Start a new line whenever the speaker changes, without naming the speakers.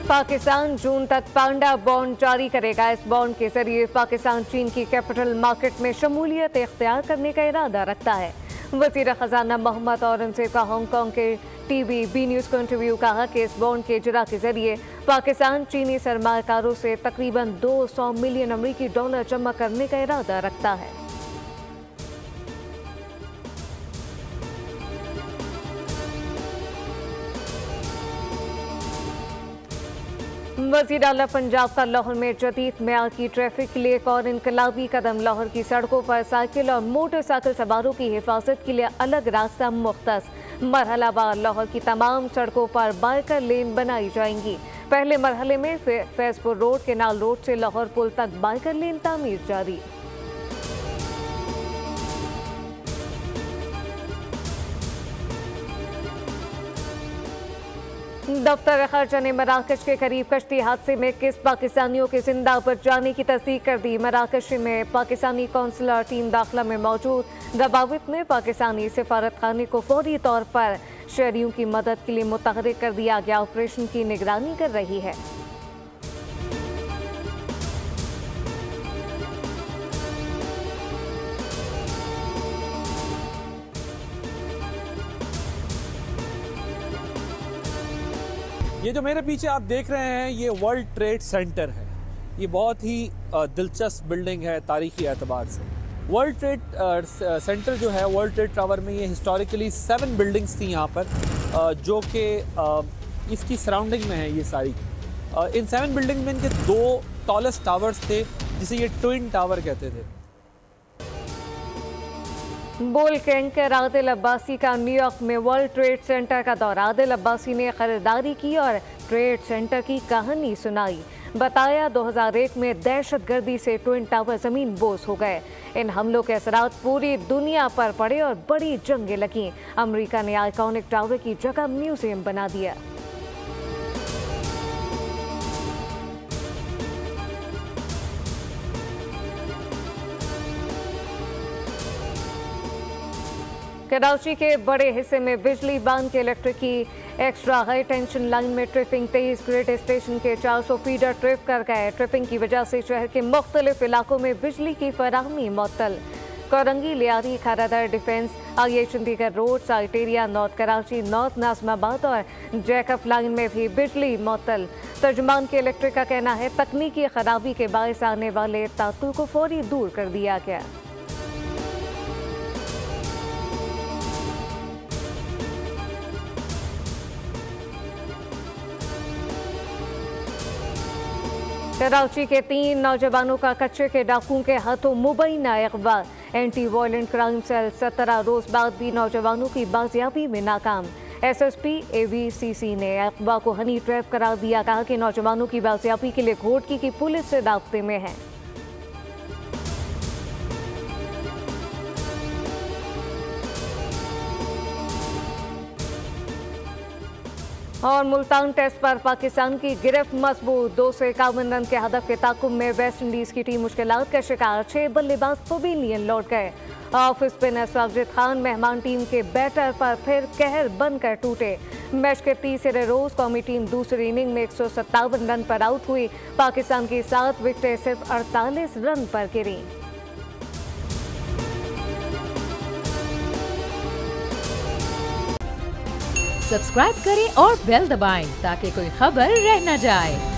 पाकिस्तान जून तक पांडा बॉन्ड जारी करेगा। इस बॉन्ड के जरिए पाकिस्तान चीन की कैपिटल मार्केट में शमूलियत इख्तियार करने का इरादा रखता है। वज़ीर खजाना मोहम्मद औरंगजेब का हांगकांग के टीवी बी न्यूज़ को इंटरव्यू कहा कि इस बॉन्ड के इजरा के जरिए पाकिस्तान चीनी सरमाकारों से तकरीबन 200 मिलियन अमरीकी डॉलर जमा करने का इरादा रखता है। वज़ीर आला पंजाब का लाहौर में जदीद मेयार की ट्रैफिक के लिए एक और इनकलाबी कदम। लाहौर की सड़कों पर साइकिल और मोटरसाइकिल सवारों की हिफाजत के लिए अलग रास्ता मुख्तस। मरहलावार लाहौर की तमाम सड़कों पर बाइकर लेन बनाई जाएंगी। पहले मरहले में फैजपुर रोड, केनाल रोड से लाहौर पुल तक बाइकर लेन तामीर जारी। दफ्तर खर्चा ने मराकश के करीब कश्ती हादसे में 21 पाकिस्तानियों के जिंदा बच जाने की तस्दीक कर दी। मराकश में पाकिस्तानी कौंसलर टीम दाखिला में मौजूद। रबावित में पाकिस्तानी सिफारत खाने को फौरी तौर पर शहरियों की मदद के लिए मुतहरिक कर दिया गया। ऑपरेशन की निगरानी कर रही है।
ये जो मेरे पीछे आप देख रहे हैं ये वर्ल्ड ट्रेड सेंटर है। ये बहुत ही दिलचस्प बिल्डिंग है तारीखी एतबार से। वर्ल्ड ट्रेड सेंटर जो है, वर्ल्ड ट्रेड टावर में ये हिस्टोरिकली 7 बिल्डिंग्स थी यहाँ पर, जो कि इसकी सराउंडिंग में है ये सारी। इन 7 बिल्डिंग्स में इनके 2 टॉलेस्ट टावर्स थे जिसे ये ट्विन टावर कहते थे।
बोल के एंकर आदिल अब्बासी का न्यूयॉर्क में वर्ल्ड ट्रेड सेंटर का दौरा। आदिल अब्बासी ने खरीदारी की और ट्रेड सेंटर की कहानी सुनाई। बताया 2001 में दहशतगर्दी से ट्विन टावर जमीन बोस हो गए। इन हमलों के असरात पूरी दुनिया पर पड़े और बड़ी जंगें लगीं। अमेरिका ने आइकॉनिक टावर की जगह म्यूजियम बना दिया। कराची के बड़े हिस्से में बिजली बांध के इलेक्ट्रिक की एक्स्ट्रा हाई टेंशन लाइन में ट्रिपिंग तेज। ग्रिड स्टेशन के 400 फीडर ट्रिप कर गए। ट्रिपिंग की वजह से शहर के मुख्तलिफ इलाकों में बिजली की फराहमी मुअत्तल। कोरंगी, लियारी, खारादर, डिफेंस, आगे Chandigarh road, site area, north Karachi, north Najmabad और जैकब लाइन में भी बिजली मुअत्तल। तर्जुमान के इलेक्ट्रिक का कहना है तकनीकी खराबी के बायस आने वाले तातुल को फौरी दूर कर दिया गया। कराची के 3 नौजवानों का कच्चे के डाकुओं के हाथों मुबैना अगवा। एंटी वायलेंट क्राइम सेल 17 रोज बाद भी नौजवानों की बाजियाबी में नाकाम। SSP AVCC ने अगवा को हनी ट्रैप करार दिया। कहा कि नौजवानों की बाजियाबी के लिए घोटकी की पुलिस से राब्ते में है। और मुल्तान टेस्ट पर पाकिस्तान की गिरफ्त मजबूत। 2 से 51 रन के हदफ के ताकुब में वेस्ट इंडीज की टीम मुश्किलात का शिकार। 6 बल्लेबाज पवेलियन लौट गए। ऑफ स्पिनर साजिद खान मेहमान टीम के बैटर पर फिर कहर बनकर टूटे। मैच के तीसरे रोज कौमी टीम दूसरी इनिंग में 157 रन पर आउट हुई। पाकिस्तान की 7 विकेटें सिर्फ 48 रन पर गिरी।
सब्सक्राइब करें और बेल दबाएं ताकि कोई खबर रह न जाए।